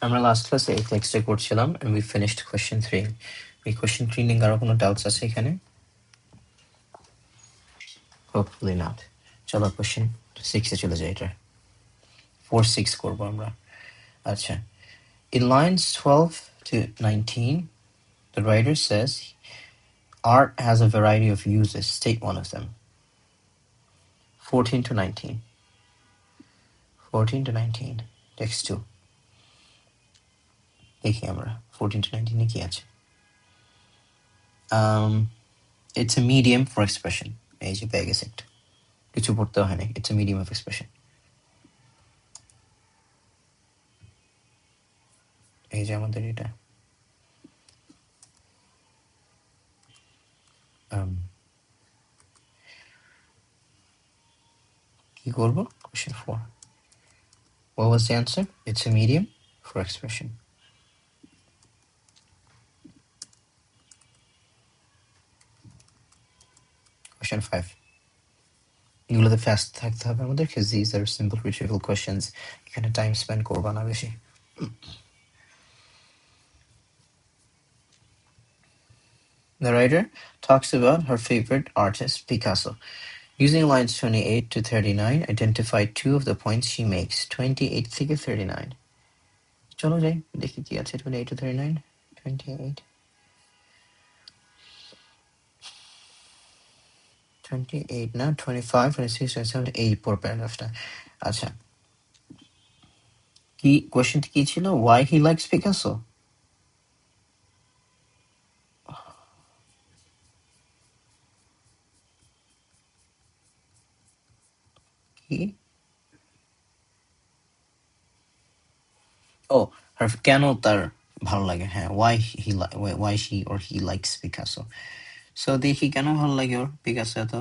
আমরা লাস্ট ক্লাসে এই টেক্সটে করছিলাম and we finished question 3. এই question 3 নিয়ে কারো কোনো ডাউটস আছে এখানে? Hopefully not. চলো question 6 এ চলে যাই। এটা 4-6 করবো আমরা। আচ্ছা, in lines 12 to 19 the writer says art has a variety of uses. State one of them. 14 to 19. 14 to 19. Text 2. দেখি আমরা 14 to 19 এ কি আছে। It's a medium for expression. এই যে পেয়ে গেছে একটা, কিছু পড়তে হয় না, it's a medium of expression. এই যে আমাদের এটা কি করবো? Question 4. What was the answer? It's a medium for expression. Question 5. এগুলোতে ফাস্ট থাকতে হবে আমাদের, because these are simple retrieval questions. এখানে টাইম স্পেন্ড করবা না বেশি। The writer talks about her favorite artist, Picasso. Using lines 28 to 39, identify two of the points she makes. 28 থেকে 39. চলো যাই দেখি কি আছে 28 to 39. 28. 28 না 25, 26, 27, 8 পর প্যারাগ্রাফটা। আচ্ছা, কি কোয়েশ্চেনটা কি ছিল? Why he likes Picasso? কি? ও, কেন তার ভালো লাগে, হ্যাঁ, why she or he likes Picasso. So দেখি কেন ভালো লাগে ওর পিকাসো এত।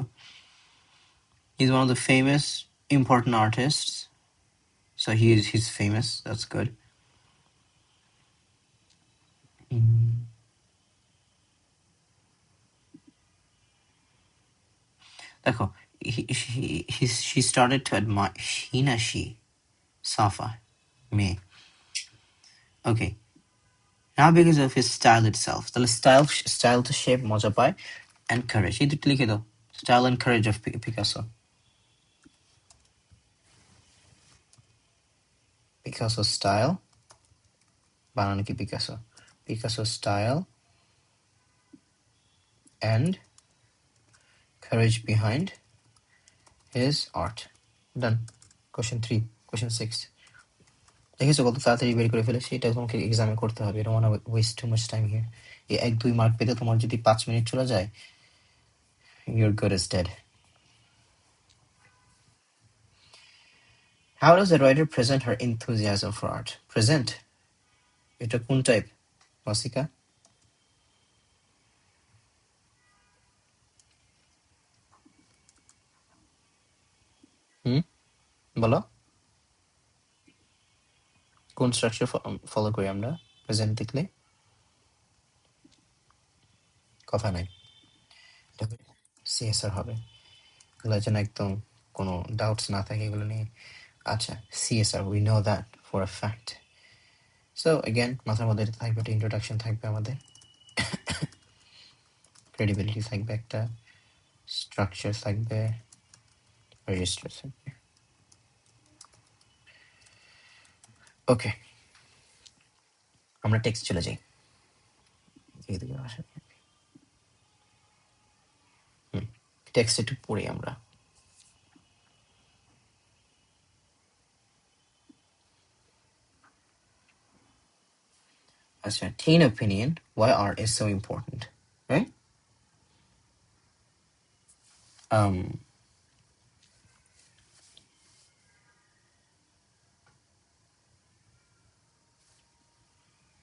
He's one of the famous important artists, so he's famous, that's good. দেখো, she started to admire she Safa me. Okay, not because of his style itself. তাহলে style to shape মজা পায় and courage, এই দুটো লিখে দাও। Style and courage of Picasso. Picasso style, বানানো কি Picasso? Picasso style and courage behind his art. Done. Question 3. Question 6. দেখেছো কত তাড়াতাড়ি বের করে ফেলেছি? এটা তোমাকে এক্সামে করতে হবে। I don't want to waste too much time here. এই 1-2 মার্ক পেতে তোমার যদি 5 মিনিট চলে যায়, you're good as dead. How does the writer present her enthusiasm for art? Present, এটা কোন টাইপ মাসিকা? বলো কোন স্ট্রাকচার ফলো করি আমরা প্রেজেন্ট দেখলে? কথা নাই, সিএসআর হবে। এগুলো যেন একদম কোনো ডাউটস না থাকে এগুলো নিয়ে। আচ্ছা, CSR, we know that for a fact. So again মাথার মধ্যে থাকবে একটা ইন্ট্রোডাকশন, থাকবে আমাদের ক্রেডিবিলিটি, থাকবে একটা স্ট্রাকচার, থাকবে রেজিস্টার থাকবে। ওকে, আমরা টেক্সট চলে যাই। টেক্সট একটু পড়ি আমরা। আচ্ছা, teen opinion, why art is so important, right?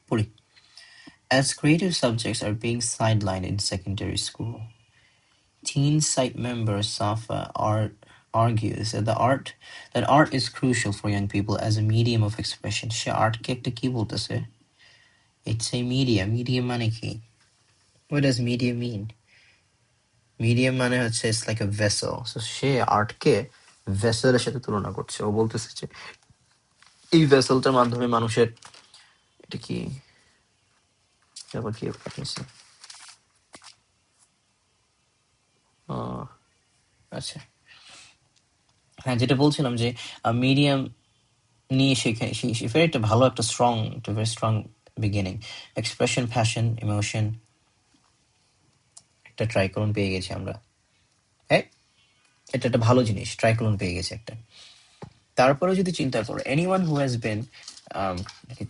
পড়ি। As creative subjects are being sidelined in secondary school, teen site member Safa argues that art is crucial for young people as a medium of expression. সে আর্টকে একটা কি বলতেছে? It's a medium. Medium মানে কি? What does medium mean? Medium মানে হচ্ছে it's like a vessel. So সে আর্টকে ভেসেলের সাথে তুলনা করছে। ও বলতেছে যে এই ভেসেলটার মাধ্যমে মানুষের এটা কি আবার কি পাঠিয়েছে আচ্ছা হ্যাঁ যেটা বলছিলাম যে মিডিয়াম নিয়ে শেখা ভেরি একটা ভালো একটা very strong beginning expression passion emotion একটা ট্রাইকলন পেয়ে গেছি আমরা হ্যাঁ এটা একটা ভালো জিনিস ট্রাইকলন পেয়ে গেছে একটা তারপরে যদি চিন্তা করো anyone who has been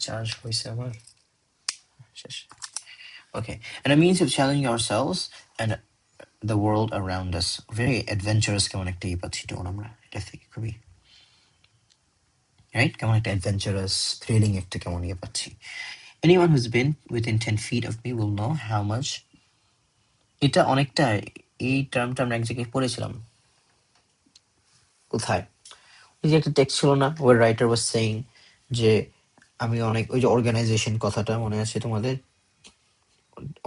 charge হয়েছে আমার শেষ ওকে and a means of challenging ourselves and the world around us very adventurous কেমন একটা পাচ্ছি টোন আমরা এটা থেকে খুবই রাইট কেমন একটা অ্যাডভেঞ্চারাস থ্রিলিং একটা কেমন পাচ্ছি anyone who's been within 10 feet of me will know how much এটা অনেকটা এই টার্মটা আমরা এক জায়গায় পড়েছিলাম কোথায় ওই যে একটা টেক্সট ছিল না ওয়ার রাইটার ওয়াজ সেইং যে আমি অনেক ওই যে অর্গানাইজেশন কথাটা মনে আছে তোমাদের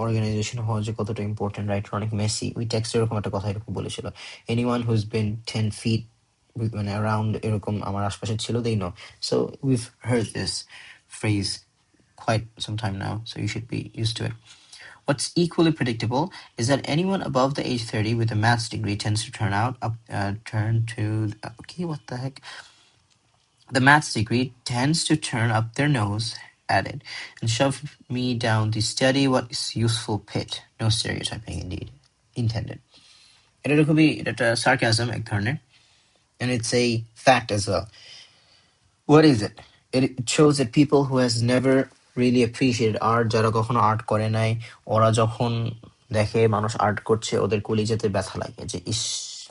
অর্গানাইজেশন হওয়া যে কতটা ইম্পর্টেন্ট রাইটার অনেক মেসি ওই টেক্সট এরকম একটা কথা এরকম বলেছিল এনিওয়ান হুজ বিন 10 feet মানে অ্যারাউন্ড এরকম আমার আশপাশে ছিল they know so we've heard this phrase quite some time now so you should be used to it. What's equally predictable is that anyone above the age 30 with a maths degree tends to turn to okay what the heck the maths degree tends to turn up their nose at it and shove me down the study what is useful pit. No stereotyping indeed intended. এটা খুবই এটা sarcasm এক ধরনের and it's a fact as well. What is it? It shows that people who has never really appreciated art যারা কখনো art করে নাই ওরা যখন দেখে মানুষ আর্ট করছে ওদের কলিজাতে ব্যথা লাগে যে ইস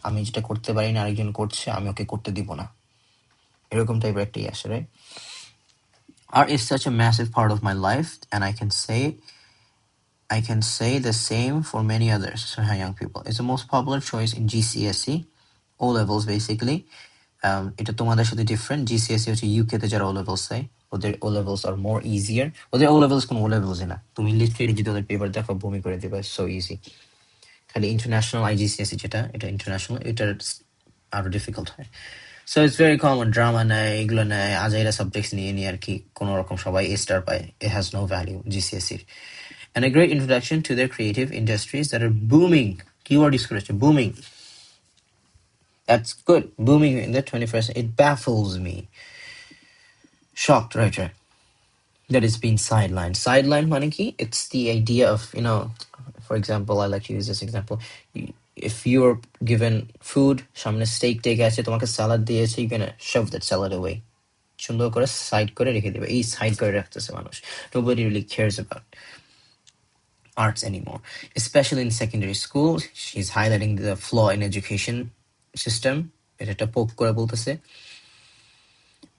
আমি যেটা করতে পারি না আরেকজন করছে আমি ওকে করতে দিব না এরকম টাইপের একটাই আসে right art is such a massive part of my life and I can say the same for many others so young people it's the most popular choice in GCSE O levels basically এটা তোমাদের সাথে different GCSC হচ্ছে UK তে যারা ও levels চাই ওদের ও levels আর মোর easier ওদের ও levels কোনো ও লেভেলস না তুমি লিটারেলি যদি ওদের পেপার দেখো বমি করে দিবা সো ইজি খালি ইন্টারন্যাশনাল আইজিসিএসসি যেটা এটা ইন্টারন্যাশনাল এটা আরো ডিফিকাল্ট হয় so it's very common drama নেয় এগুলো নেয় আজাইরা সাবজেক্টস নিয়ে আর কি কোনো রকম সবাই এ স্টার পায় ইট হ্যাজ নো ভ্যালিউ জিসিএসসির and a great introduction to their creative industries that are booming keyword is correct booming. That's good. Booming in the 21st. It baffles me. Shocked writer that it's been sidelined. Sidelined monarchy, it's the idea of, for example, I like to use this example. If you're given food, সামনে steak take আছে তোমাকে salad দিয়েছে, you're gonna shove that salad away. সুন্দর করে side করে রেখে দেবে এই সাইড করে রাখতেছে মানুষ nobody really cares about arts anymore especially in secondary school she's highlighting the flaw in education system এটা পোক করে বলতেছে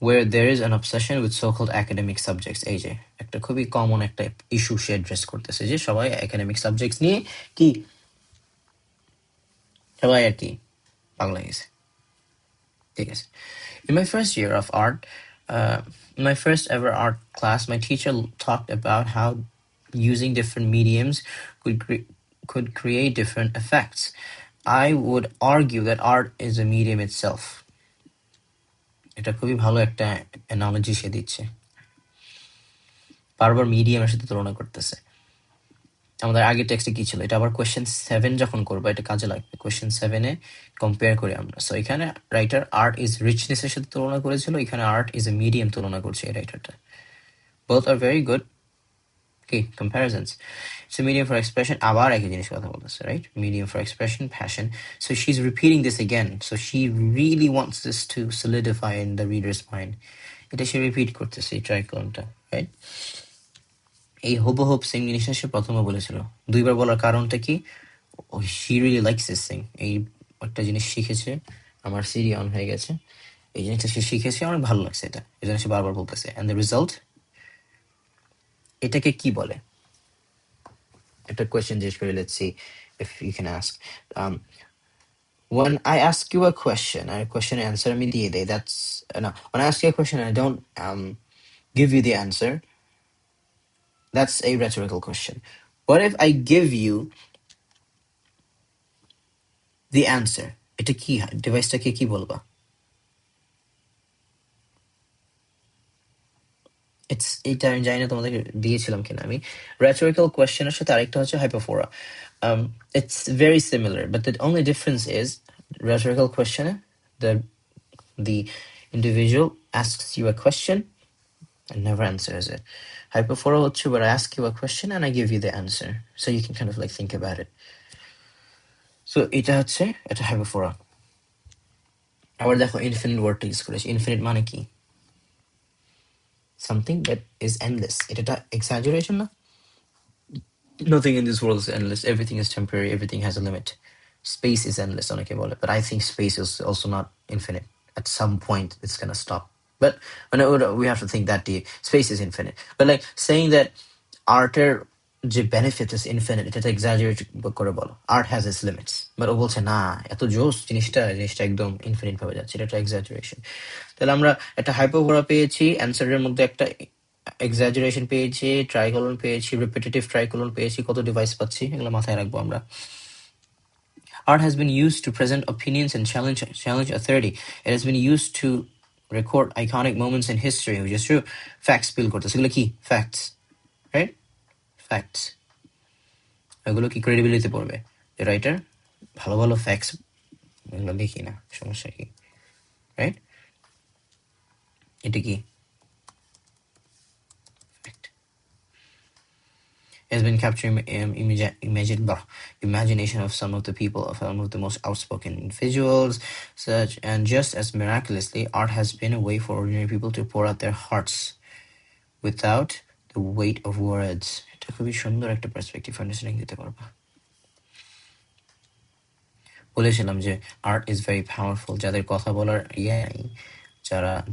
where there is an obsession with so-called academic subjects এই যে একটা খুবই কমন একটা ইস্যু সে অ্যাড্রেস করতেছে যে সবাই একাডেমিক সাবজেক্টস নিয়ে কি সবাই আর কি পাগলা গেছে ঠিক আছে in my first year of art my first ever art class my teacher talked about how using different mediums could create different effects I would argue that art is a medium itself এটা খুবই ভালো একটা analogy সে দিচ্ছে বারবার মিডিয়ামের সাথে তুলনা করতেছে আমাদের আগের টেক্সটে কি ছিল এটা আবার কোয়েশ্চেন 7 যখন করবো এটা কাজে লাগবে কোয়েশ্চেন 7-এ কম্পেয়ার করি আমরা সো এখানে রাইটার আর্ট ইজ রিচনেস এর সাথে তুলনা করেছিল এখানে আর্ট ইজ এ মিডিয়াম তুলনা করছে এই রাইটারটা both are very good okay comparisons it's a medium for expression আবার একই জিনিস কথা বলতেছে right medium for expression passion so she's repeating this again so she really wants this to solidify in the reader's mind এটা সে repeat করতেছে এই ট্রাইকলনটা right এই হুবহুব same জিনিসটা সে প্রথমে বলেছিল দুইবার বলার কারণটা কি she really likes this thing এই একটা জিনিস শিখেছে আমার সিরি অন হয়ে গেছে এই জিনিসটা সে শিখেছে অনেক ভালো লাগছে এটা এই জন্য সে বারবার বলতেছে and the result এটাকে কি বলে একটা কোয়েশ্চেন জিজ্ঞেস করে let's see if you can ask when I ask you a question and a question answer আমি দিয়ে দেই that's no when I ask you a question and I don't give you the answer that's a rhetorical question what if I give you the answer এটা কি ডিভাইসটাকে কি বলবা এটা আমি জানি না তোমাদেরকে দিয়েছিলাম কিনা আমি। Rhetorical questionের সাথে আরেকটা হচ্ছে hyperfora. It's very similar, but the only difference is rhetorical question, the individual asks you a question and never answers it. Hyperfora হচ্ছে where I ask you a question and I give you the answer, so you can kind of like think about it. So এটা হচ্ছে এটা hyperfora. আবার দেখো infinite word use করেছি। infinite মানে কি? Something that is endless. এটা exaggeration না? Nothing in this world is endless. Everything is temporary. Everything has a limit. Space is endless, অনেকে বলে, but I think space is also not infinite. At some point, it's gonna stop. But we have to think that deep. Space is infinite. But like saying that arter যে benefit is infinite, এটা exaggerate করে বলো। Art has its limits. But ও বলছে না, এত জোস জিনিসটা একদম infinite ভাবে যাচ্ছে। এটা exaggeration. তাহলে আমরা একটা hyperbola পেয়েছি, অ্যান্সারের মধ্যে একটা exaggeration পেয়েছি, ট্রাইকোলন পেয়েছি, repetitive ট্রাইকোলন পেয়েছি, কত ডিভাইস পাচ্ছি এগুলো মাথায় রাখবো আমরা। Art has been used to present opinions and challenge authority. It has been used to record iconic moments in history, which is true. Facts বিল করতেছে, এগুলো কি? Facts, right? Facts. এগুলো কি ক্রেডিবিলিটি পড়বে? যে রাইটার ভালো ভালো ফ্যাক্টস এগুলো লিখি না, সমস্যা কি? রাইট? এটা কি? Has been capturing imagination of some of the people, of some of the most outspoken individuals, such, and just as miraculously, art has been a way for ordinary people to pour out their hearts without the weight of words. এটা খুবই সুন্দর একটা perspective understanding দিতে পারবা। বলেছিলাম যে art is very powerful. যাদের কথা বলার নাই,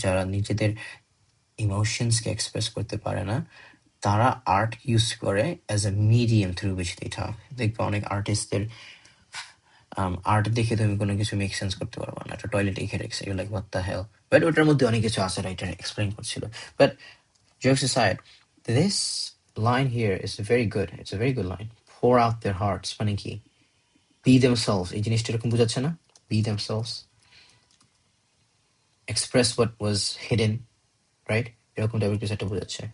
যারা নিজেদের ইমোশনসকে এক্সপ্রেস করতে পারে না, তারা আর্ট ইউজ করে as a medium through which they talk. দেখবে অনেক আর্টিস্টদের আর্ট দেখে তুমি কোনো কিছু মেক সেন্স করতে পারবো না। একটা টয়লেট লিখে রেখেছে, you like what the hell, but ওটার মধ্যে অনেক কিছু আছে, রাইটার এক্সপ্লেইন করছিল। But jokes aside, this line here is very good. It's a very good line. Pour out their hearts মানে কি? Be themselves. এই জিনিসটা এরকম বোঝাচ্ছে না? Be themselves. Express what was hidden, right? এরকম টাইপের কিছু একটা বোঝাচ্ছে।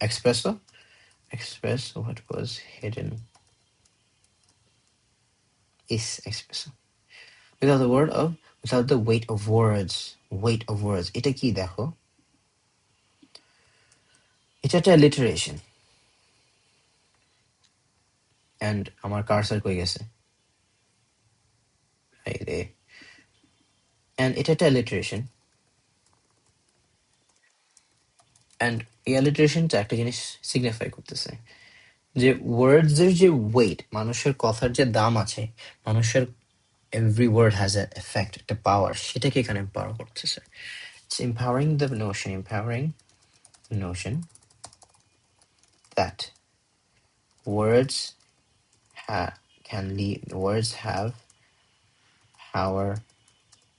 Express what was hidden is express without the weight of words. এটা কি দেখো? এটা একটা alliteration. And আমার কার্সার কই গেছে? এই রে। And এটা একটা alliteration. And এই alliterationটা একটা জিনিস সিগনিফাই করতেছে যে ওয়ার্ডস এর যে ওয়েট, মানুষের কথার যে দাম আছে, মানুষের every word has an effect, একটা পাওয়ার, সেটাকে এখানে এম্পাওয়ার করতেছে। It's empowering the notion that words words have power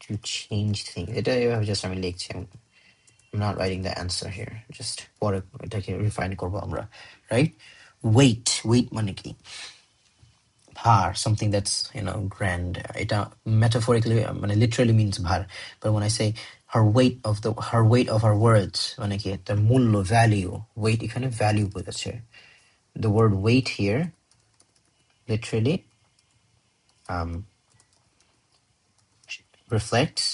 to change things. এটা এভাবে জাস্ট আমি লিখছি, I'm not writing the answer here, just পরে এটাকে রিফাইন করবো আমরা, রাইট? weight মানে কি? ভার, something that's grand. এটা metaphorically মানে literally means ভার, but when I say her weight of her words মানে কি? তার মূল্য, value. weight এখানে value বোঝাচ্ছে। The word weight here literally reflects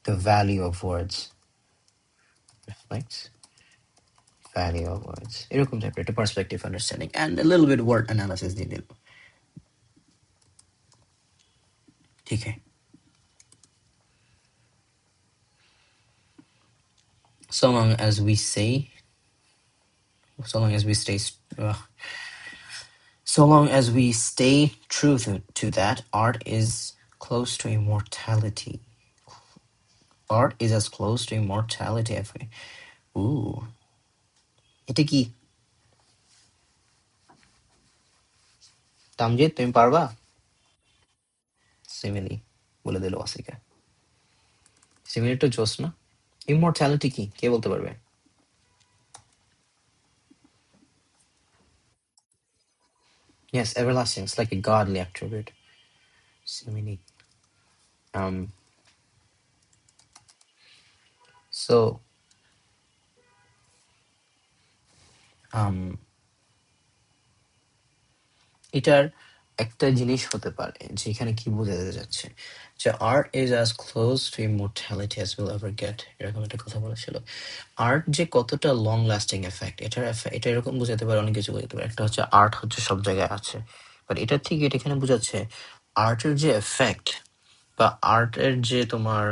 the value of words. এরকম টাইপের একটা perspective understanding and a little bit word analysis দিয়ে দিল। ঠিক আছে? So long as we stay true to that, art is close to immortality. Art is as close to immortality as we. Ooh. এটা কি? তামজিৎ, তুমি পারবা? সিমিলি বলে দিল ওয়াসিকা। সিমিলি তো জোস না? ইমমর্টালিটি কি? কে বলতে পারবে? Yes, everlasting. It's like a godly attribute. Simile. So এটার একটা জিনিস হতে পারে যে এখানে কি বোঝাতে যাচ্ছে যে art is as close two immortality as will ever gate, এরকম একটা কথা বলেছিল। আর্ট যে কতটা লং লাস্টিং এফেক্ট, এটা এরকম বোঝাতে পারে, অনেক কিছু বোঝাতে পারে। একটা হচ্ছে আর্ট হচ্ছে সব জায়গায় আছে, বাট এটার থেকে এটা এখানে বোঝাচ্ছে আর্টের যে এফেক্ট বা আর্টের যে তোমার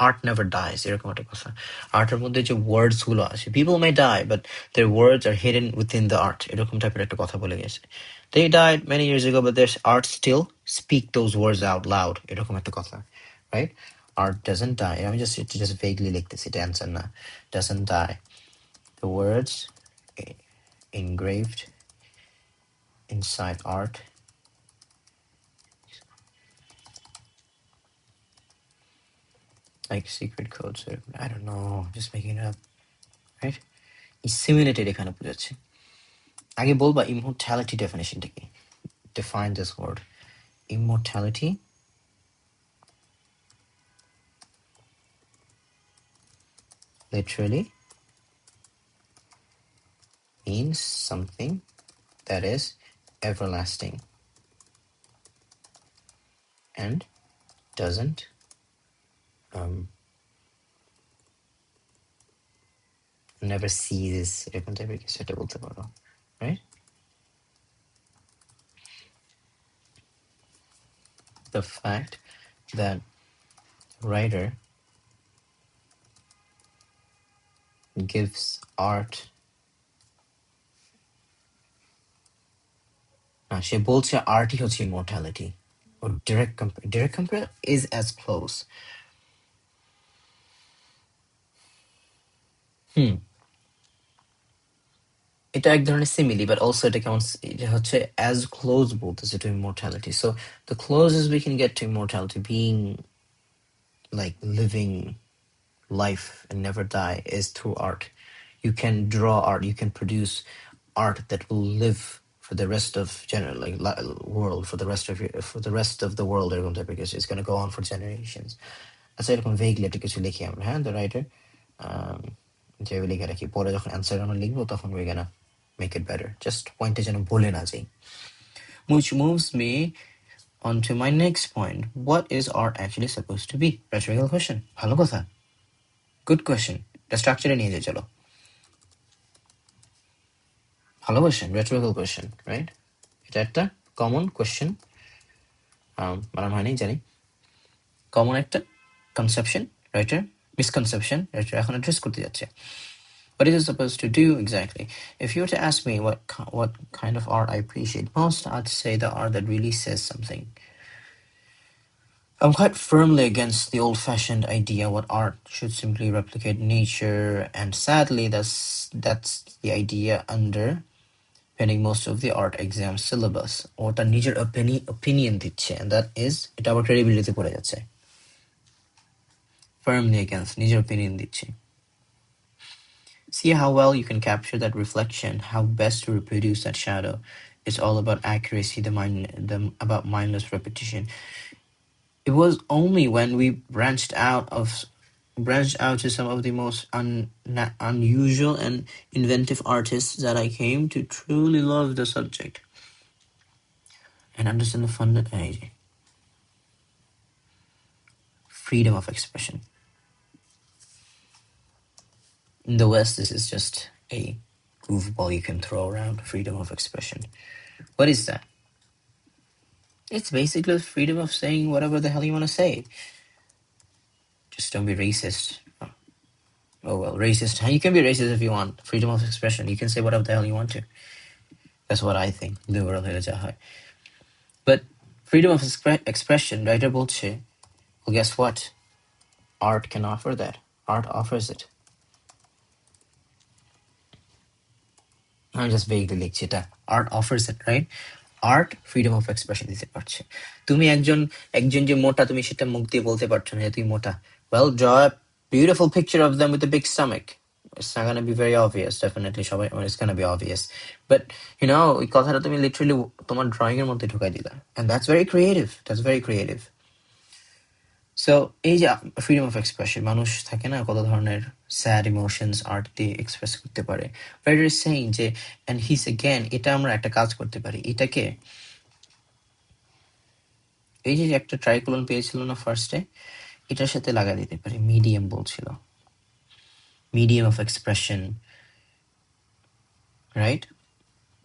আর্ট নেভার ডাইজ, এরকম একটা কথা। আর্টের মধ্যে যে ওয়ার্ডস গুলো আছে, people may die but their words are hidden within the art, এরকম টাইপের একটা কথা বলে গেছে। They died many years ago but their art still speak those words out loud, এরকম একটা কথা, right? Art doesn't die, আমি just vaguely লিখতেছি, এটা অ্যান্সার না। Doesn't die, the words engraved inside art like secret codes, I don't know, just making it up, right? Simulated এখানে বোঝাচ্ছে। আগে বলবা immortality ডেফিনেশনটা কি? Define this word. Immortality literally means something that is everlasting and doesn't never ceases, এরকম টাইপের কিছু একটা বলতে পারো, right? The fact that writer gives art, না সে বলছে আর্টই হচ্ছে immortality, or direct compare is as close. এটা এক ধরনের সিমিলি, বাট অলসো এটা কেমন, এটা হচ্ছে অ্যাজ ক্লোজ বলতেছে to immortality. So the closest we can get to immortality, being like living life and never die, is through art. You can draw art, you can produce art that will live for the rest of world, for the rest of the world, এরকম টাইপের কিছু, it's going to go on for generations। আচ্ছা এরকম ভেগলি একটা কিছু লিখি আমরা, হ্যাঁ, দ্য রাইটার যেভাবে লিখে রাখি, পরে যখন অ্যান্সার আমরা লিখবো তখন we're gonna make it better, just পয়েন্টে যেন ভুলে না যাই। Which moves me on to my next point. What is art actually supposed to be? Rhetorical question. ভালো কথা, good question. এটা স্ট্রাকচারে নিয়ে যাই, চলো। ভালো কোয়েশ্চেন, rhetorical question, right? এটা একটা কমন কোয়েশ্চেন, বানান হয়নি জানি, কমন একটা কনসেপশন, রাইটার মিসকনসেপশন রাইটার এখন অ্যাড্রেস করতে যাচ্ছে। What is it supposed to do exactly? If you were to ask me what kind of art I appreciate most, I'd say the art that really says something. I'm quite firmly against the old-fashioned idea what art should simply replicate nature, and sadly that's the idea underpinning most of the art exam syllabus. ওটা নিজের opinion দিচ্ছে, and that is, এটা আবার credibility পড়ে যাচ্ছে। Firmly against, নিজের opinion দিচ্ছে। See how well you can capture that reflection, how best to reproduce that shadow. It's all about accuracy, about mindless repetition. It was only when we branched out to some of the most unusual and inventive artists that I came to truly love the subject and understand the fundamental freedom of expression. In the West, this is just a goofball you can throw around, freedom of expression. What is that? It's basically the freedom of saying whatever the hell you want to say. Just don't be racist. Oh well, racist. You can be racist if you want. Freedom of expression. You can say whatever the hell you want to. That's what I think. Liberal হয়ে যাওয়া হয়। But freedom of expression, writer বলছে, well, guess what? Art can offer that. Art offers it. I'm just vaguely লিখছি এটা। Art offers it, right? Art freedom of expression দিতে পারছে। তুমি একজন যে মোটা, তুমি সেটা মুখ দিয়ে বলতে পারছো না যে তুমি মোটা। Well, draw a beautiful picture of them with a big stomach. It's not gonna be very obvious, definitely. It's gonna be obvious. But, ওই কথাটা তুমি literally তোমার drawing এর মধ্যে ঢুকাই দিলা। And that's very creative. That's very creative. So এই যে ফ্রিডম অফ এক্সপ্রেশন, মানুষ থাকে না কত ধরনের স্যাড ইমোশনস আর্ট দিয়ে এক্সপ্রেস করতে পারে। রাইটার ইজ সেইং যে এন্ড হিস अगेन এটা আমরা একটা কাজ করতে পারি, এটাকে এই যে একটা ট্রাইকোলন পেয়েছিল না ফার্স্টে, এটার সাথে লাগা দিতে পারি, মিডিয়াম বলছিল, medium of expression, right?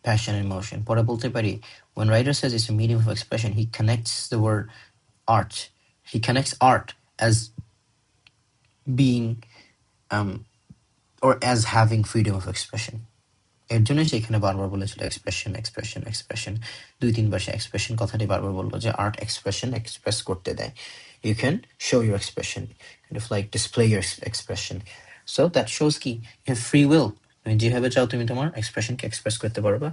Passion and emotion. পরে বলতে পারি, when writer says it's a medium of expression, he connects the word art. He connects art as being or as having freedom of expression. এর জন্য সে এখানে বারবার বলেছিল expression expression expression, 2-3 বার সে expression কথাটি বারবার বললো যে আর্ট এক্সপ্রেশন এক্সপ্রেস করতে দেয়। You can show your expression, kind of like display your expression. So that shows কি you have free will. তুমি যেভাবে চাও তুমি তোমার এক্সপ্রেশনকে এক্সপ্রেস করতে পারবা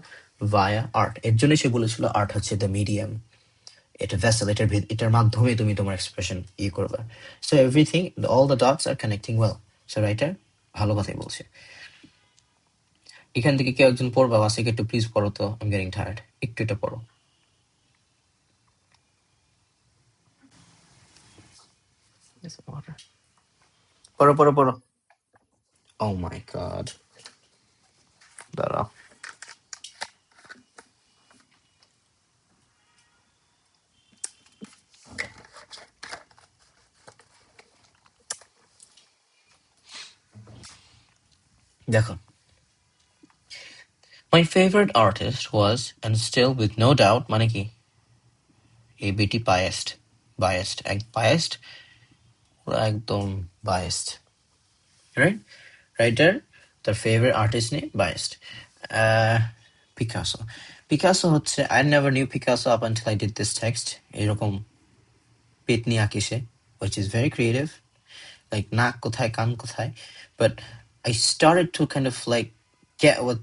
via art. এর জন্য সে বলেছিল আর্ট হচ্ছে দ্য মিডিয়াম, এটা ভেসেল, এটার মাধ্যমে তুমি তোমার এক্সপ্রেশন করবা। So everything, all the dots are connecting well. So writer ভালো কথাই বলছে। এখান থেকে কেউ একজন পড়বা, ওয়াসিকে একটু প্লিজ পড়ো তো, আই এম গেটিং টায়ার্ড, একটু এটা পড়ো। পড়ো পড়ো পড়ো। ও মাই গড, দাঁড়াও। দেখো, my favorite artist was and still with no doubt মানে কি এই বেটি biased, biased ওরা একদম biased, right? রাইটার তার ফেভারিট আর্টিস্ট নিয়ে biased. পিকাসো, পিকাসো হচ্ছে, I never knew Picasso up until I did this text, এরকম পেতনি আঁকে সে, which is very creative, like নাক কোথায় কান কোথায়, but I started to kind of like get what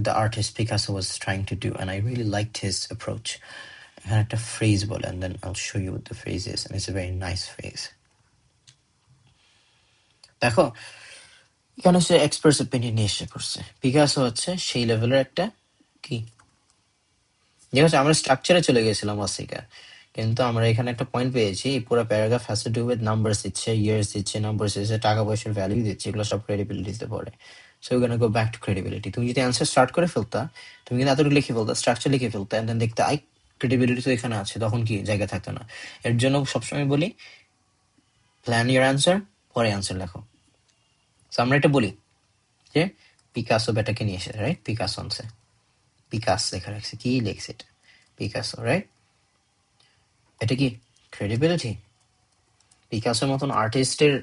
the artist Picasso was trying to do, and I really liked his approach. এখানে একটা phrase বলে, and then I'll show you what the phrase is, and it's a very nice phrase. দেখো এখানে সে experts opinion নিয়ে এসে করছে। Picasso হচ্ছে সেই লেভেলের একটা কি, যে হচ্ছে আমরা স্ট্রাকচারে চলে গেছিলাম ওয়াসিকা, কিন্তু আমরা এখানে একটা পয়েন্ট পেয়েছি, পুরো paragraph has to do with numbers দিচ্ছে, ইয়ার্স দিচ্ছে, নাম্বারস দিচ্ছে, টাকা পয়সার ভ্যালু দিচ্ছে, এগুলো সব ক্রেডিবিলিটিতে পড়ে। So you gonna go back to credibility. তুমি যদি অ্যান্সার স্টার্ট করে ফেলতা, তুমি কিন্তু এতটুকু লিখে ফেলতা, স্ট্রাকচার লিখে ফেলতা, এন্ড দেন দেখতে আই ক্রেডিবিলিটি তো এখানে আছে, তখন কি জায়গা থাকতো না। এর জন্য সবসময় বলি প্ল্যান ইউর অ্যান্সার, পরে অ্যান্সার লেখো। সো আমরা এটা বলি যে পিকাসো বেটাকে নিয়ে এসে, রাইট? পিকাসো আনছে, পিকাস লেখা রাখছে, কি লিখছে এটা? Picasso, right? এটা কি ক্রেডিবিলিটি? পিকাসোর মতন আর্টিস্টের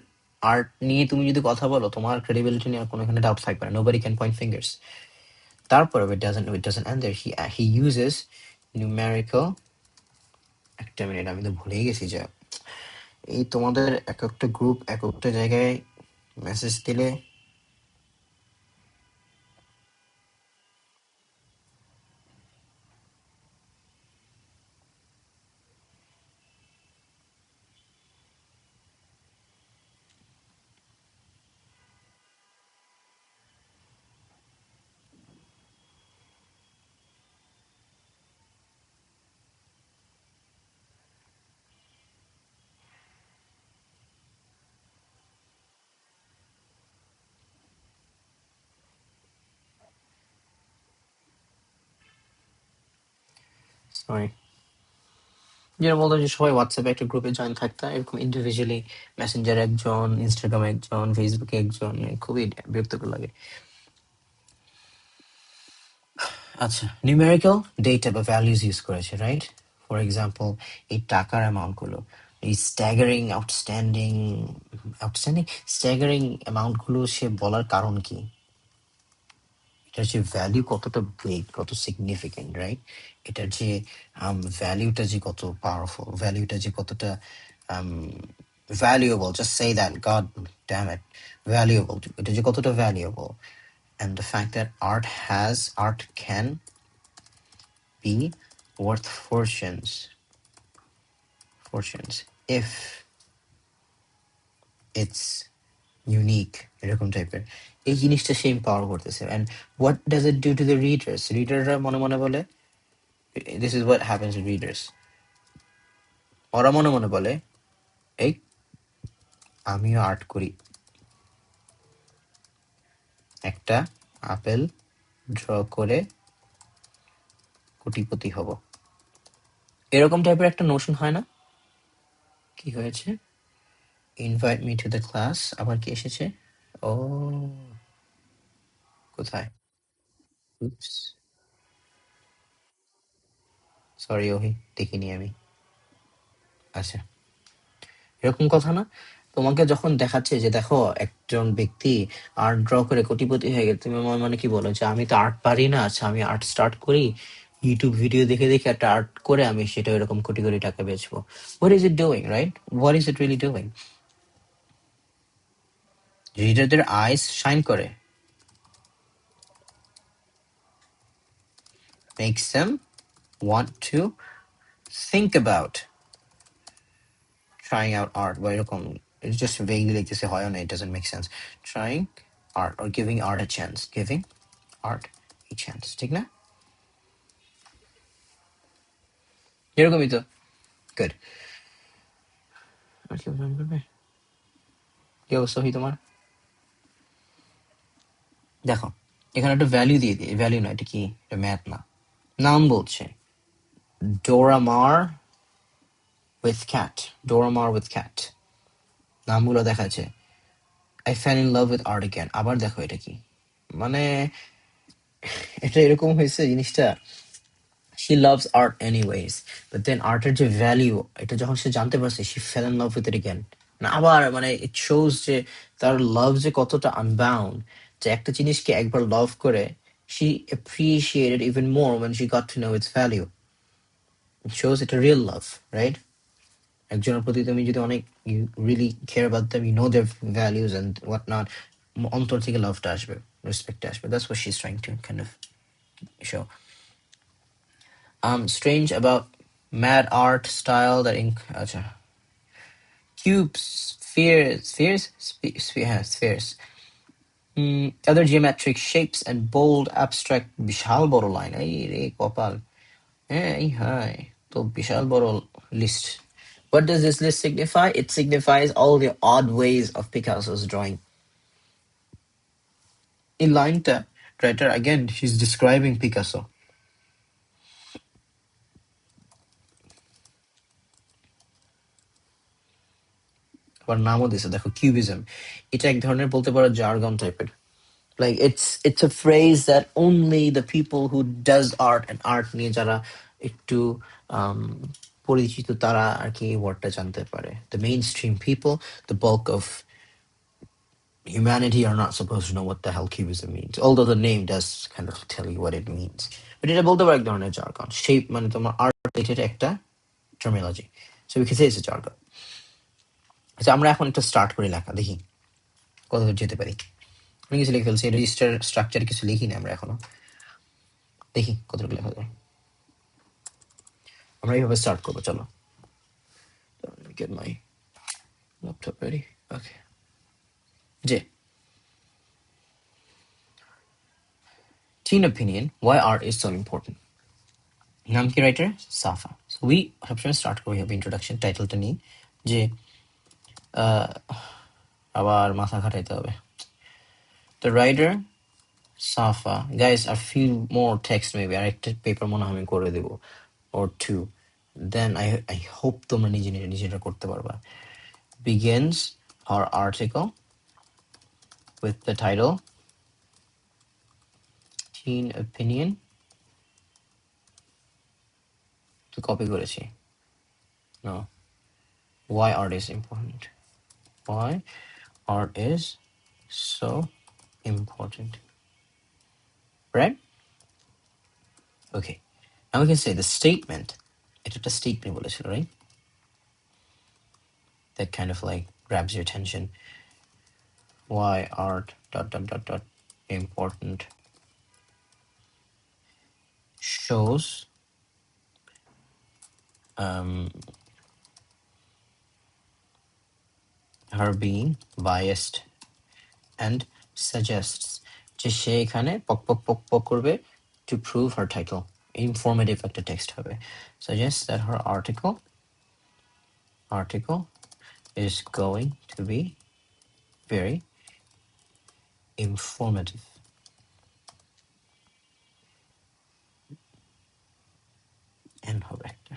আর্ট নিয়ে তুমি যদি কথা বলো, তোমার ক্রেডিবিলিটি নিয়ে কোনো এখানে ডাউট থাকবে না, নোবডি ক্যান পয়েন্ট ফিঙ্গার্স। তারপরে it doesn't end there, he uses numerical, একটা মিনিট আমি তো ভুলেই গেছি যে এই তোমাদের এক একটা গ্রুপ এক একটা জায়গায় মেসেজ দিলে সরি, যেটা বলতো যে সবাই হোয়াটসঅ্যাপে একটা গ্রুপে জয়েন থাকতা, এরকম ইন্ডিভিজুয়ালি মেসেঞ্জারে একজন, ইনস্টাগ্রামে একজন, ফেসবুকে একজন, খুবই বিরক্তকর লাগে। আচ্ছা, নিউমেরিক্যাল ডেটা বা ভ্যালুজ ইউজ করেছে, রাইট? ফর এক্সাম্পল এই টাকার অ্যামাউন্ট গুলো, এই স্ট্যাগারিং অ্যামাউন্ট গুলো সে বলার কারণ কি? এটার যে ভ্যালু কতটা বিগ, কত সিগনিফিকেন্ট, রাইট? এটার যে ভ্যালুটা যে কত পাওয়ারফুল, ভ্যালুটা যে কতটা valuable, just say that, god damn it, valuable, এটা যে কতটা valuable, and the fact that art can be worth fortunes if it's unique, এরকম টাইপের এই জিনিসটা সে এম্পাওয়ার করতেছে। and what does it do to the readerরা মনে মনে বলে, this is what happens to readers, ওরা মনে মনে বলে এই আমিও আর্ট করি, একটা আপেল ড্র করে কোটিপতি হব, এরকম টাইপের একটা নোশন হয় না? কি হয়েছে? Invite me to the class, আবার কি এসেছে? ও, কোথায়? Oops. সরি ওহি, দেখিনি আমি। আচ্ছা, এরকম কথা না? তোমাকে যখন দেখাচ্ছে যে দেখো একজন ব্যক্তি আর্ট ড্র করে কোটিপতি হয়ে গেছে, তুমি আমার মানে কি বলো যে আমি তো আর্ট পারি না, আচ্ছা আমি আর্ট স্টার্ট করি, ইউটিউব ভিডিও দেখে দেখে একটা আর্ট করে আমি সেটা এরকম কোটি কোটি টাকা বেচবো। What is it doing, right? What is it really doing? রিডারদের আইস শাইন করে, makes them want to think about trying out art বা এরকম, it's just vaguely লিখতেছে, হয় না, it doesn't make sense. Trying art or giving art a chance, giving art a chance, ঠিক না? এরকমই তো। গুড। আর কি মনে করবে? কি অবস্থা হই তোমার? দেখো এখানে একটা ভ্যালু দিয়ে দিই, ভ্যালু না, এটা কি, এটা ম্যাথ না, নাম বলছে ডোরামার উইথ ক্যাট, ডোরামার উইথ ক্যাট, নামগুলো দেখাচ্ছে। আই ফ্যাল in love with art again, আবার দেখো এটা কি, মানে এটা এরকম হয়েছে জিনিসটা, she loves art anyways, but then আর্টের যে ভ্যালিউ, এটা যখন সে জানতে পারছে, she fell in love with it again, না আবার মানে it shows যে তার লাভ যে কতটা আনবাউন্ড, যে একটা জিনিসকে একবার লাভ করে she appreciated even more when she got to know its value. It shows it a real love, right? একজনের প্রতি তুমি যদি অনেক, you really care about them, you know their values and what not, অন্তর থেকে লাভটা আসবে, রেসপেক্ট আসবে, that's what she's trying to kind of show. Strange about mad art style that acha, cubes, spheres, other geometric shapes and bold abstract বিশাল বড় line, এই রে কপাল, এই হাই তো বিশাল বড় list. What does this list signify? It signifies all the odd ways of Picasso's drawing. In line writer again, she's describing Picasso. আবার নামও দিছে দেখো, কিউবিজম, এটা এক ধরনের বলতে পারো জার্গন টাইপের, like it's a phrase that only the people who does art and art নিয়ে যারা একটু um পরিচিত তারা আর কি এই ওয়ার্ডটা জানতে পারে, the mainstream people, the bulk of humanity are not supposed to know what the hell cubism means, although the name does kind of tell you what it means. But এটা বলতে পারো এক ধরনের জার্গন, shape মানে তোমার art related একটা terminology, so we can say it's a jargon. আচ্ছা আমরা এখন একটা স্টার্ট করে লেখা, দেখি কতদূর যেতে পারি। আমি কিছু লিখে ফেলছি, রেজিস্টার স্ট্রাকচার কিছু লিখি না আমরা এখনো, দেখি কতটুকু লেখা যায়। আমরা এইভাবে স্টার্ট করবো, চলো। Let me get my laptop ready. Okay. যে teen opinion, why art is so important. নাম কি রাইটার? সাফা। So we সবসময় স্টার্ট করবো হবে ইন্ট্রোডাকশন টাইটেলটা নিয়ে, যে আবার মাথা খাটাইতে হবে। The writer Safa, guys, a few more text maybe, আরেকটা পেপার মনে হয় আমি করে দেব, or two, then I hope তোমরা নিজেরা করতে পারবা। Begins her article with the title Teen Opinion, তো কপি করেছি, no, why art is important, why art is so important, right? Okay, now we can say the statement, এটা একটা statement বলেছিল, right? That kind of like grabs your attention. Why art ... important shows her being biased and suggests যে সে এখানে পক পক পক পক করবে to prove her title, informative একটা text হবে, suggests that her article is going to be very informative. N হবে একটা,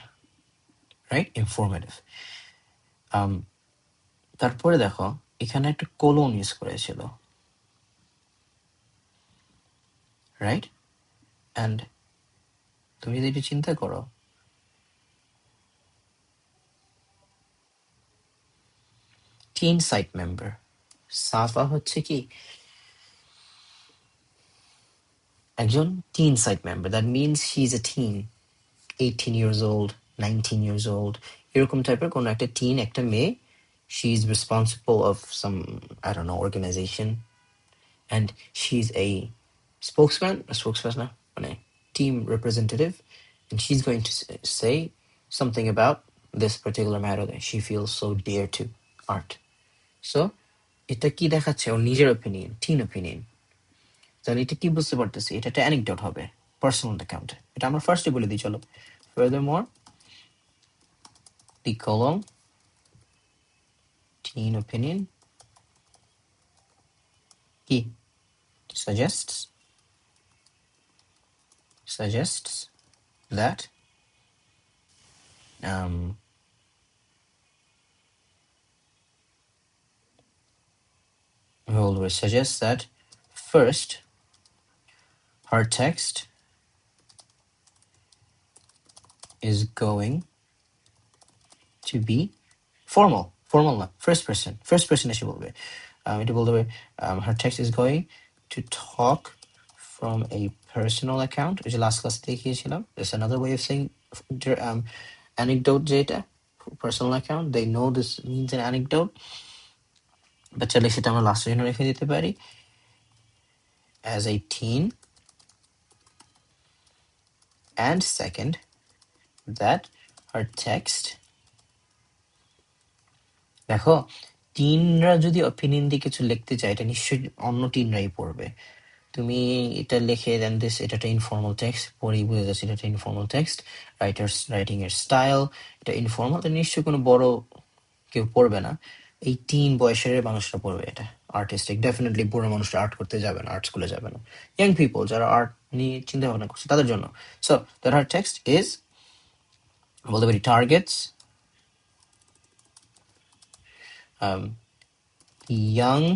right? Informative. তারপরে দেখো এখানে একটা কোলন ইউজ করেছিল, রাইট? অ্যান্ড তুমি যদি একটু চিন্তা করো, টিন সাইট মেম্বার সাফা হচ্ছে কি একজন teen site member, that means he is a teen, 18 years old, 19 years old, এরকম টাইপের কোনো একটা টিন, একটা মেয়ে, she is responsible of some, I don't know, organization, and she's a spokesperson না, মানে team representative, and she's going to say something about this particular matter that she feels so dear to, art. So এটা কি দেখাচ্ছে? ওর নিজের opinion, teen opinion. তাহলে এটা কি বুঝতে পারতেছি? এটা একটা anecdote হবে, personal account. এটা আমরা ফার্স্টে বলে দিই, চলো। Furthermore, the column teen opinion কি suggests that always suggests that first her text is going to be formal না, first person এসে বলবে, এটা বলতে হবে her text is going to talk from a personal account, which last class দেখিয়েছিলাম. There's another way of saying anecdote, যেটা personal account, they know this means an anecdote, but চাইলে সেটা আমরা লাস্টের জন্য রেখে দিতে পারি as a teen. And second, that her text, দেখো টিনরা যদি অপিনিয়ন দিয়ে কিছু লিখতে চায়, এটা নিশ্চয়ই অন্য টিনরাই পড়বে। তুমি এটা লিখে দেন দিস, এটা একটা ইনফর্মাল টেক্সট, পড়েই বুঝে যাচ্ছে এটা একটা ইনফর্মাল টেক্সট, রাইটিং এর স্টাইল এটা ইনফর্মাল, তো নিশ্চয়ই কোনো বড় কেউ পড়বে না, এই টিন বয়সের মানুষরা পড়বে এটা। আর্টিস্টিক, ডেফিনেটলি বুড়ো মানুষরা আর্ট করতে যাবে না, আর্ট স্কুলে যাবে না। ইয়াং পিপল যারা আর্ট নিয়ে চিন্তা ভাবনা করছে তাদের জন্য। So that her text is, বলতে পারি, targets young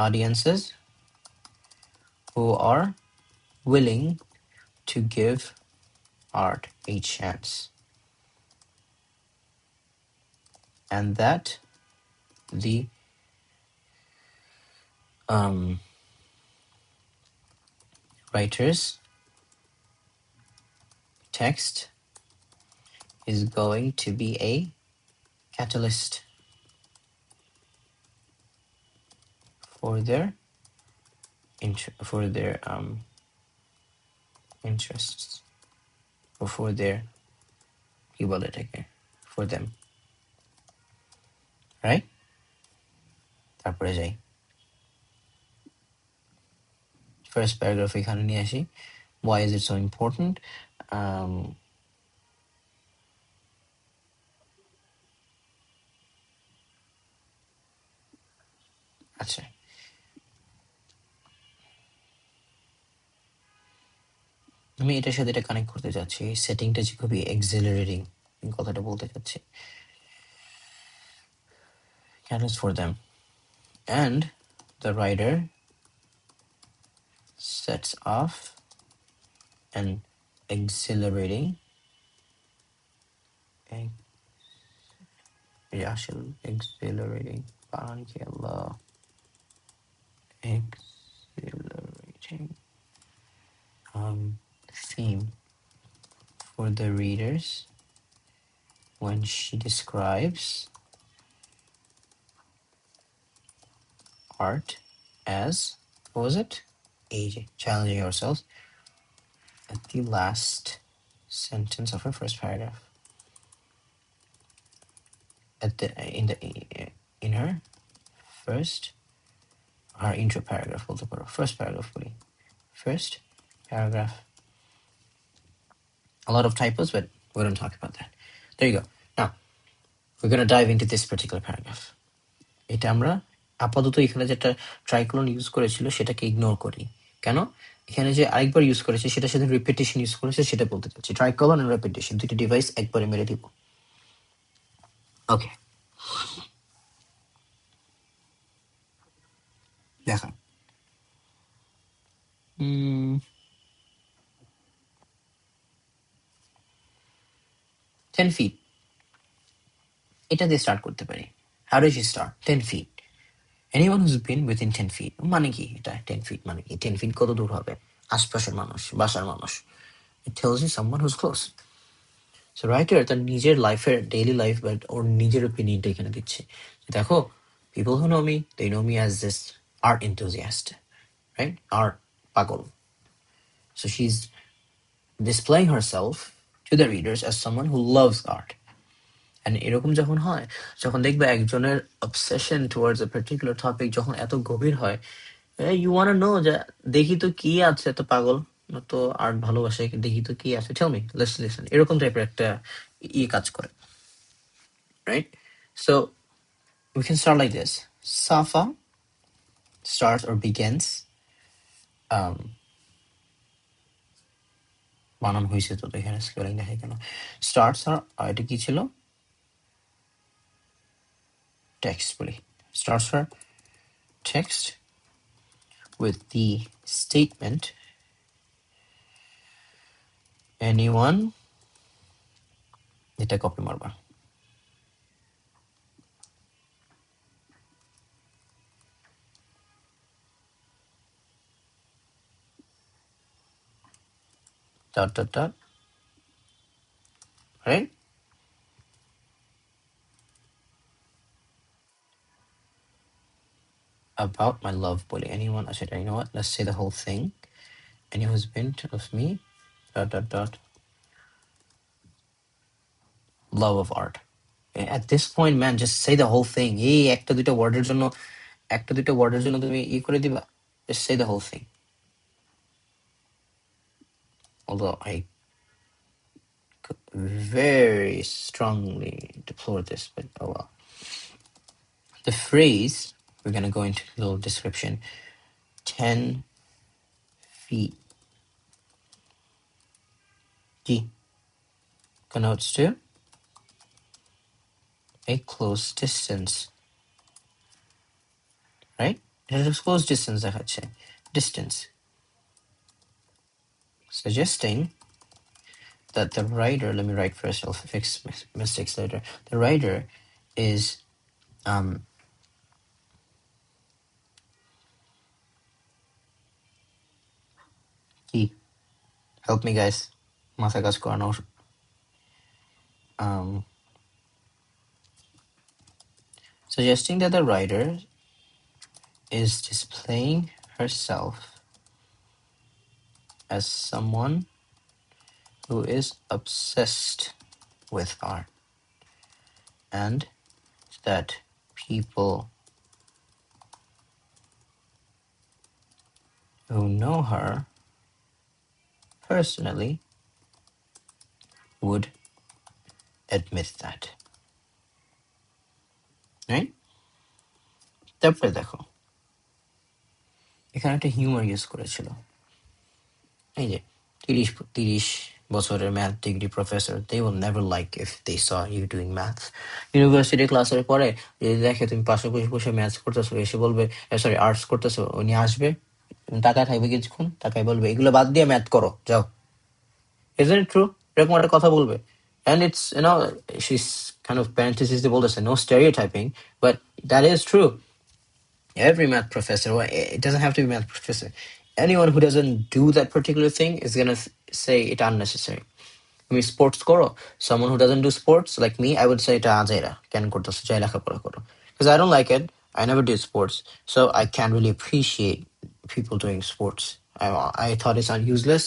audiences who are willing to give art a chance, and that the writer's text is going to be a catalyst for their interests, or for their কি বলে এটাকে, for them, right? তারপরে যাই, first paragraph এখানে নিয়ে আসি। Why is it so important? আচ্ছা, আমি এটার সাথে এটা কানেক্ট করতে চাচ্ছি, এই সেটিংটা যে খুবই এক্সিলারেটিং, কথাটা বলতে চাচ্ছি। Catalyst for them, and the writer sets off an exhilarating exhilarating theme for the readers when she describes art as, what was it? Challenging ourselves at the last sentence of her first paragraph. In her first, her intro paragraph বলতে পারো, first paragraph বলি, first paragraph. A lot of typos, but we don't talk about that. There you go. Now, we're gonna dive into this particular paragraph. এটা আমরা আপাতত এখানে যেটা ট্রাইক্লোন use করেছিল সেটাকে ইগনোর করি। কেন? এখানে যে আরেকবার ইউজ করেছে সেটার সাথে রিপিটেশন ইউজ করেছে সেটা বলতে চাচ্ছি। ট্রাইক্লোন আর রিপিটেশন দুটো ডিভাইস একবারে মেরে দিব। ওকে, দেখা 10 feet এটা দিয়ে স্টার্ট করতে পারি। How do you start? 10 feet, anyone who's been within 10 feet মানে কি? এটা 10 feet মানে কি? 10 feet কত দূর হবে? আশপাশের মানুষ, বাসার মানুষ। It tells you someone who's close. So writer তার নিজের লাইফের ডেইলি লাইফ বা ওর নিজের ওপিনিয়নটা এখানে দিচ্ছে। দেখো, people who know me, they know me as this art enthusiast, right? Art পাগল. So she's displaying herself to the readers as someone who loves art. And এরকম যখন হয়, যখন দেখবে একজনের obsession towards a particular topic যখন এত গভীর হয়, you want to know যে দেখি তো কি আছে, এত পাগল তো আর্ট ভালোবাসে, দেখি তো কি আছে, tell me, let's listen, এরকম টাইপের একটা কাজ করে, right? So we can start like this. Safa starts or begins বানান হয়েছে তো এখানে স্পেলিং দেখে কেন? স্টার্টস আর এটা কি ছিল? টেক্সট বলি। Starts her text with the statement, anyone, এটা কপি মারবা, dot dot dot, right? About my love বলি, anyone, আচ্ছা, you know what, let's say the whole thing. Anyone who's been of me, dot dot dot, love of art. At this point, man, just say the whole thing. এই একটা দুইটা ওয়ার্ডের জন্য তুমি করে দিবা, just say the whole thing. Although I could very strongly deplore this, but oh well. The phrase, we're gonna go into a little description. 10 feet G connotes to a close distance, right? It is close distance দেখাচ্ছে, distance, suggesting that the writer, let me write first, I'll fix mistakes later. The writer is key. Help me guys. মাথায় কাজ করানোর suggesting that the writer is displaying herself as someone who is obsessed with art, and that people who know her personally would admit that, right? তারপরে দেখো এখানে একটা humour use করেছিল। এই যে 30 বছরের math degree professor, they will never like if they saw you doing math. University ক্লাসের পরে যদি দেখে তুমি পাশে বসে বসে ম্যাথস করতেছো, এসে বলবে সরি আর্টস করতেছো, উনি আসবে, টাকায় থাকবে কিছুক্ষণ, টাকায় বলবে এগুলো বাদ দিয়ে ম্যাথ করো যাও। Isn't it true? এরকম একটা কথা বলবে। And it's, she's kind of parentheses দিয়ে বলতেছে, no stereotyping, but that is true. Every math professor, well, it doesn't have to be math professor, anyone who doesn't do that particular thing is gonna say it unnecessary. I mean, sports করো, someone who doesn't do sports like me, I would say এটা আজাইরা কেন করতেছো, যাই লেখাপড়া করো, because I don't like it. I never did sports, so I can't really appreciate people doing sports. I thought it's useless.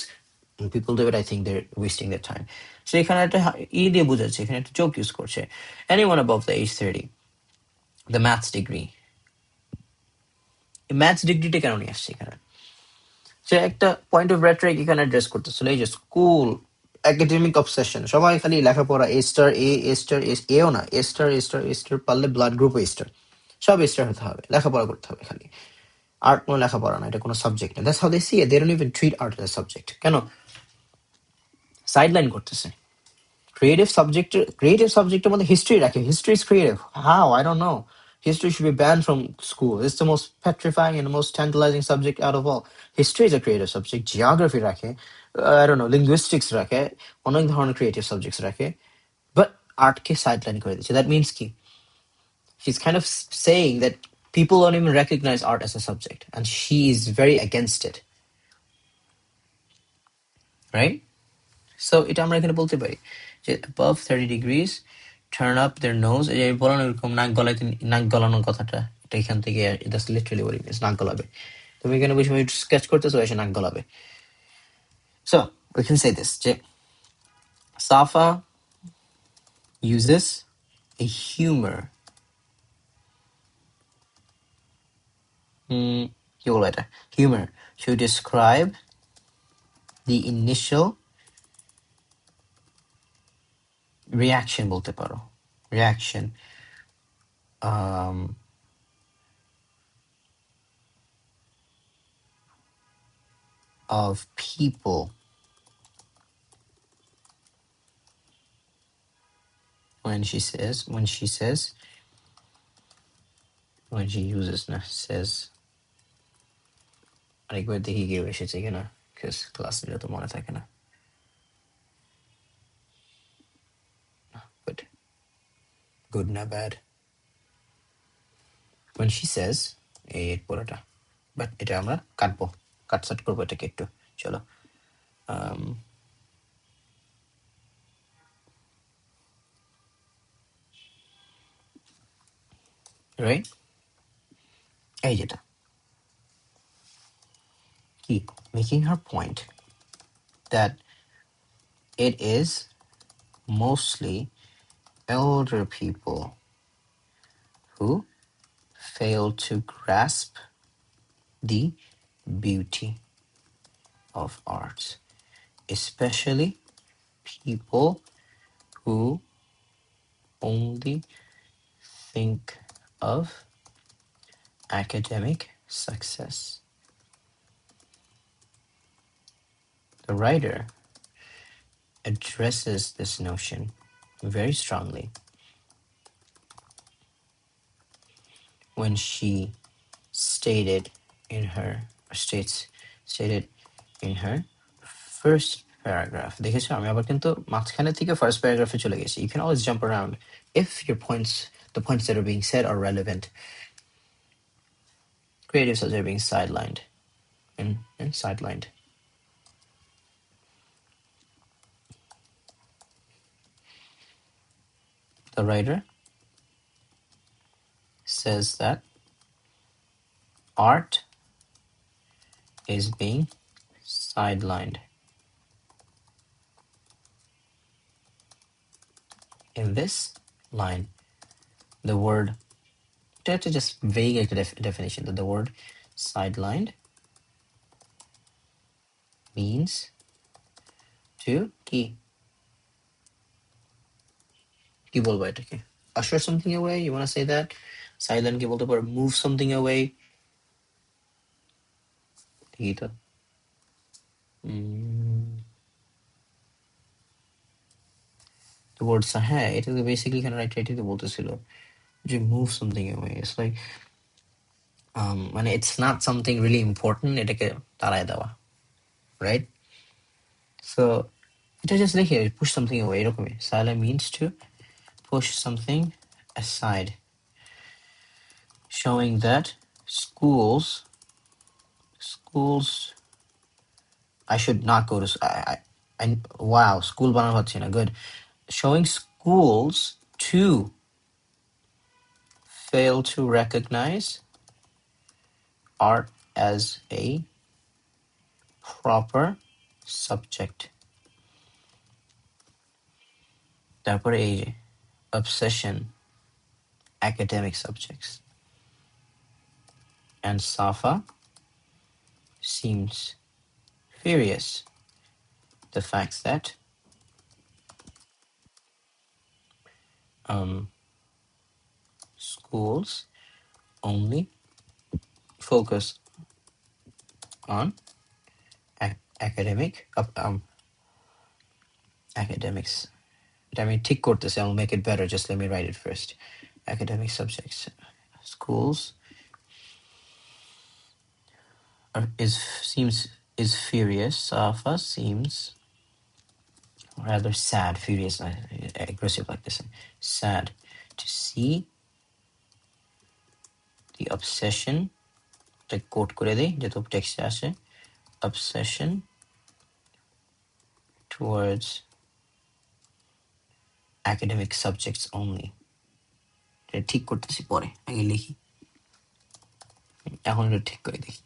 When people do it, I think they're wasting their time. So এখানে একটা দিয়ে বোঝাচ্ছে, এখানে একটা joke use করছে, anyone above the age 30, the maths degree. Maths ডিগ্রিটা কেন নিয়ে আসছে এখানে? সে একটা পয়েন্ট অফ রেটরিক এখানে অ্যাড্রেস করতেছিল, এই যে স্কুল একাডেমিক অবসেশন, সবাই খালি লেখাপড়া, এ স্টার, এ স্টার, এও না, এ স্টার, এ স্টার, এ স্টার, পারলে ব্লাড গ্রুপ এ স্টার, সব এ স্টার হতে হবে, লেখাপড়া করতে হবে খালি। আর্ট কোনো লেখাপড়া না, এটা কোনো সাবজেক্ট না। That's how they see it, they don't even treat art as a subject. কেন? সাইডলাইন করতেছে। ক্রিয়েটিভ সাবজেক্টের মধ্যে হিস্ট্রি রাখে, history is creative, how, I don't know. History should be banned from school. It's the most petrifying and the most tantalizing subject out of all. History is a creative subject. Geography রাখে, I don't know, linguistics রাখে, অনেক ধরনের creative subjects রাখে, but আর্টকে sideline করে দিচ্ছে। That means কি? She's kind of saying that people don't even recognize art as a subject, and she is very against it, right? So এটা আমরা এখানে বলতে পারি যে above 30 degrees turn up their nose, এই বলানো এরকম নাক গলাইতে, নাক গলানোর কথাটা এটা এখান থেকে, that's literally what it means, নাক গলাবে। তুমি এখানে বসে স্কেচ করতেছো, এসে নাক গলাবে। So we can say this যে Safa uses a humor, কি বলবো এটা, humor to describe the initial reaction, বলতে পারো reaction, of people when she uses না says, আরেকবার দেখি কেউ এসেছে কিনা, because ক্লাস নিলে তো মনে থাকে না। But good না bad, when she says, এই পুরোটা, বাট এটা আমরা কাটবো, কাটসাট করবো এটাকে একটু, চলো। রাইট, এই যেটা কি, making her point that it is mostly elder people who fail to grasp the beauty of arts, especially people who only think of academic success. The writer addresses this notion very strongly when she stated in her first paragraph. দেখেছো, আমি আবার কিন্তু মাঝখানে থেকে first প্যারাগ্রাফে চলে গেছি। You can always jump around if the points that are being said are relevant. Creatives are being sidelined and sidelined. The writer says that art is being sidelined. In this line, the word, to just vague definition, that the word sidelined means to কি বলবো এটাকে, usher something away, you want to say that? Silent কি বলতে পারো, move something away, ঠিকই তো। The word হ্যাঁ, এটা তো বেসিক্যালি এখানে এটাই তো বলতেছিল যে move something away, it's like মানে it's not something really important, এটাকে তাড়ায় দেওয়া, right? So এটা just লিখে push something away, এরকমই। Silent means to push something aside, showing that schools I should not go to wow, school বানানো হচ্ছে না, good, showing schools to fail to recognize art as a proper subject. তারপরে এই যে obsession, academic subjects, and Safa seems furious the fact that schools only focus on academic academics. I mean, ঠিক করতেছে. I'll make it better. Just let me write it first. Academic subjects. Schools is furious. Safa seems rather sad. Furious, aggressive like this. Sad to see the obsession. Like quote করে দেই যেহেতু টেক্সটে আসে. Obsession towards academic subjects only. এটা ঠিক করতেছি পরে, আগে লিখি, এখন এটা ঠিক করে দিই.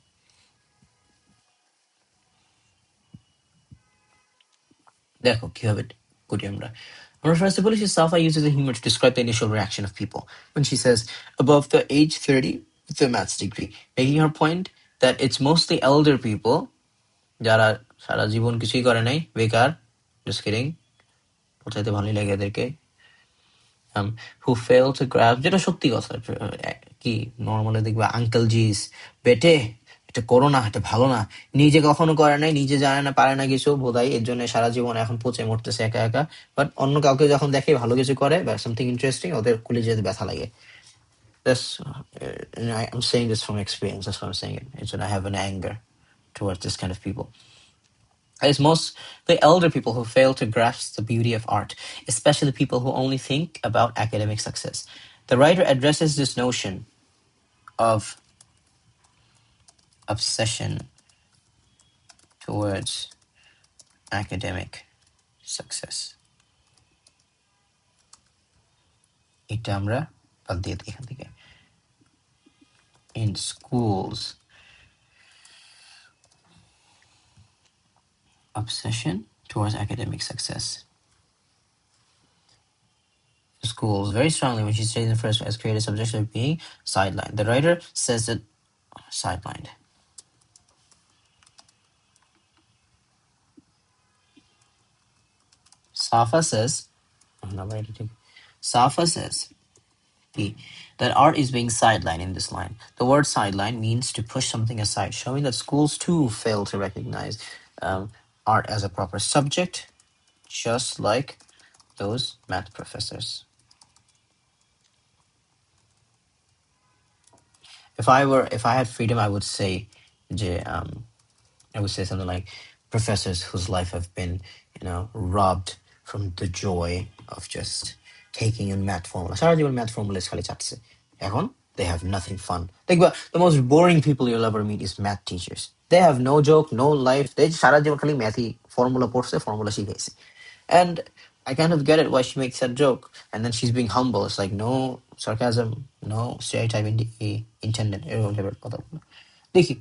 দেখো কিভাবে করি আমরা. First of all, Safa uses a humor to describe the initial reaction of people when she says, above the age 30 with a maths degree, making her point that it's mostly elder people যারা সারা জীবন কিছুই করে নাই, বেকার, just kidding, বোঝাইতে ভালোই লাগে এদেরকে, who fail to grasp, যেটা সত্যি কথা, কি নর্মালি দেখবে আঙ্কেল জিস বেটে এটা করো না, এটা ভালো না, নিজে কখনো করে নাই, নিজে জানে না, পারে না কিছু বোধহয়, এর জন্য সারা জীবন এখন পচে মরতেছে একা একা, বাট অন্য কাউকে যখন দেখে ভালো কিছু করে বা সামথিং ইন্টারেস্টিং, ওদের কলিজাতে ব্যথা লাগে. That's I'm saying this from experience. That's why I'm saying it. It's when I have an anger towards this kind of people. It's most the elder people who fail to grasp the beauty of art, especially people who only think about academic success. The writer addresses this notion of obsession towards academic success. এটা আমরা বাদ দিয়ে দিই এখান থেকে. In schools, obsession towards academic success. Schools very strongly when she states in first as creative subject of being sidelined. The writer says that sidelined. Safa says, Safa says that art is being sidelined in this line. The word sideline means to push something aside, showing that schools too fail to recognize art as a proper subject, just like those math professors. If I had freedom, I would say, I would say something like professors whose life have been, robbed from the joy of just taking in math formula. Sara Jibon math formulas খালি চাটছে. এখন they have nothing fun. Think about the most boring people you'll ever meet is math teachers. They have no joke, no life. They সারা জীবন খালি math formula পড়ছে, formula শিখাইছে. And I kind of get it why she makes that joke. And then she's being humble. It's like no sarcasm, no stereotype intended. এরকম কথা বলো. দেখি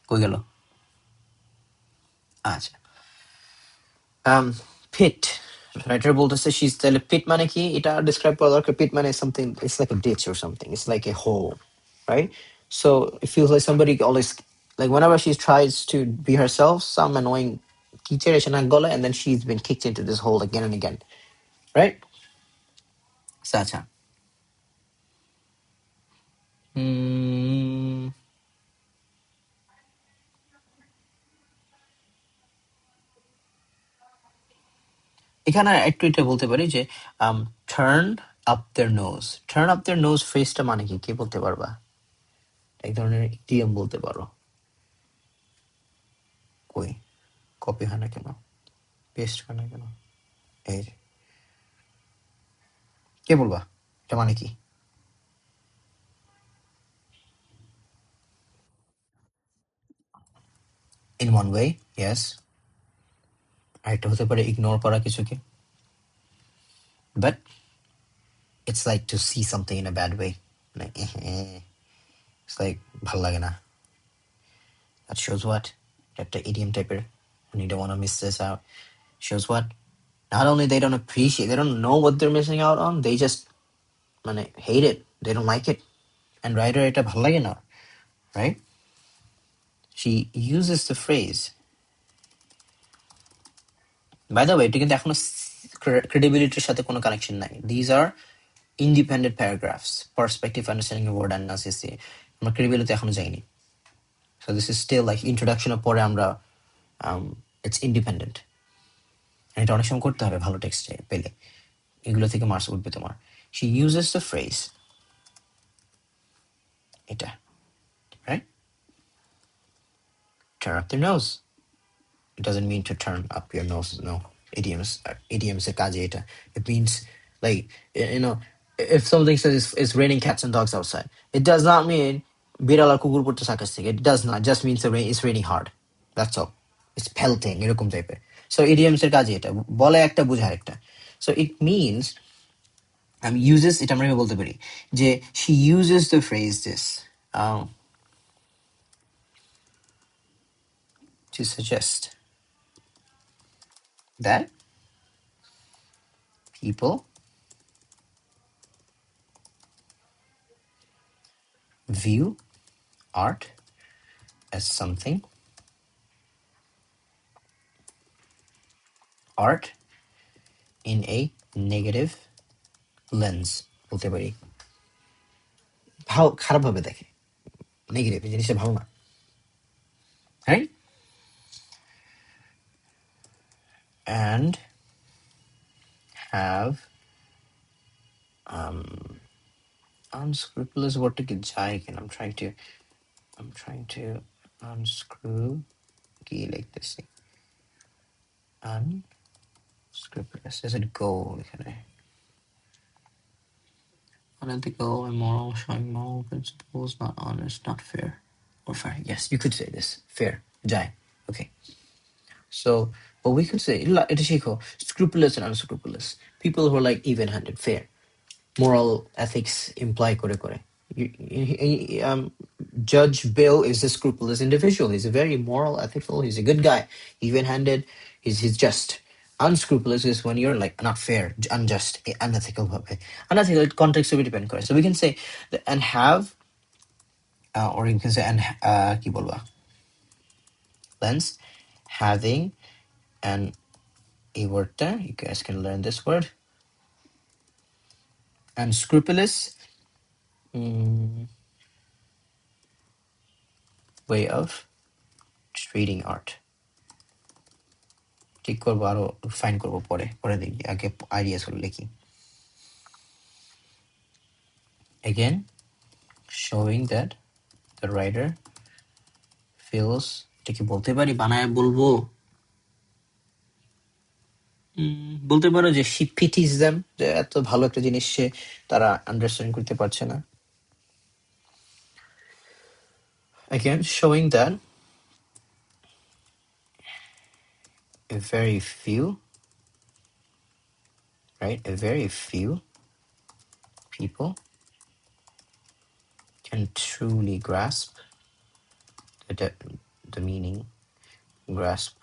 কই গেল. আচ্ছা, pit. Writer বলতেছে she's তাহলে pit মানে কি, এটা describe করা দরকার. Pit মানে something, it's like a ditch or something, it's like a hole, right? So it feels like somebody always, like whenever she tries to be herself, some annoying teacher এসে নাক গলায়, and then she's been kicked into this hole again and again, right? আচ্ছা, এখানে একটু এটা বলতে পারি যে turn up their nose. Turn up their nose phrase-টা মানে কি, কে বলতে পারবা? এক ধরনের ইডিয়ম বলতে পারো. কই কপি হয় না কেন, পেস্ট হয় না কেন, এই যে কে বলবা এটা মানে কি? In one way, yes. আরেকটা হতে পারে ইগনোর করা কিছুকে, but it's like to see something in a bad way, like it's like ভাল লাগে না. That shows what, একটা idiom type-এর, and you don't want to miss this out. Shows what, not only they don't appreciate, they don't know what they're missing out on, they just মানে hate it, they don't like it, and writer এটা ভাল লাগে না, right? She uses the phrase, by the way, এটা কিন্তু এখনো ক্রেডিবিলিটির সাথে কোনো কানেকশন নাই। These are independent paragraphs, perspective, understanding word analysis. আমরা ক্রেডিবিলিটি এখনো যাইনি। So this is still like ইন্ট্রোডাকশনের পরে আমরা ইটস ইন্ডিপেন্ডেন্ট। এটা অনেক সময় করতে হবে ভালো টেক্সটে পেলে, এগুলো থেকে মার্কস উঠবে তোমার। শি ইউজেস দ্য ফ্রেজ, এটা right, turn up the nose. It doesn't mean to turn up your nose, no. Idioms এর কাজে এটা, it means like, you know, if something says it's raining cats and dogs outside, it does not mean বিড়াল আর কুকুর পড়তেছে আকাশ থেকে, it does not, just means it's raining hard, that's all. It's pelting, এরকম টাইপের। So idioms এর কাজে এটা, বলে একটা বোঝায় একটা। So it means uses, এটা আমরা বলতে পারি যে she uses the phrase this to suggest that people view art as something, art in a negative lens, বলতে পারি খারাপ ভাবে দেখে, নেগেটিভ জিনিসটা ভালো না, right? And have unscrupulous word to যায় কেন, I'm trying to unscrew কি লিখতেছি, unscrupulous, does it go এখানে unethical, immoral, showing moral principles, not honest, not fair, or fair, yes, you could say this, fair, যায়, okay. So, or we could say, এটা শেখো, scrupulous and unscrupulous, people who are like even-handed, fair, moral ethics imply করে করে. Judge Bill is a scrupulous individual. He's a very moral, ethical. He's a good guy, even-handed. He's just. Unscrupulous is when you're like not fair, unjust, unethical. Unethical context will depend. So we can say and have, or you can say and কি বলবা, lens, having, and a word there. You guys can learn this word. Unscrupulous. Way of treating art. ঠিক করবো, আরো fine করবো পরে দেখি, আগে ideas গুলো লিখি। Again, showing that the writer feels, এটা কি বলতে পারি, বানায় বলবো, বলতে পারো যে she pities them, যে এত ভালো একটা জিনিস সে তারা আন্ডারস্ট্যান্ড করতে পারছে না। Again, showing that a very few, right, a very few people can truly grasp the meaning, grasp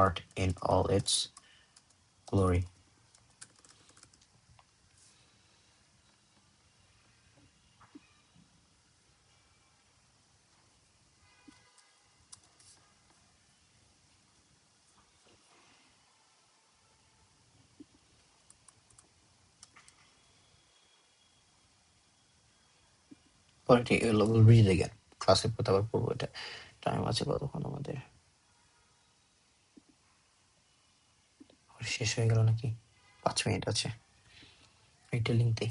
art in all its glory. We'll read it again. ক্লাসে আবার পড়বো এটা। টাইম আছে কতক্ষণ আমাদের? শেষ হয়ে গেল নাকি? 5 মিনিট আছে। একটা লিঙ্ক দিই।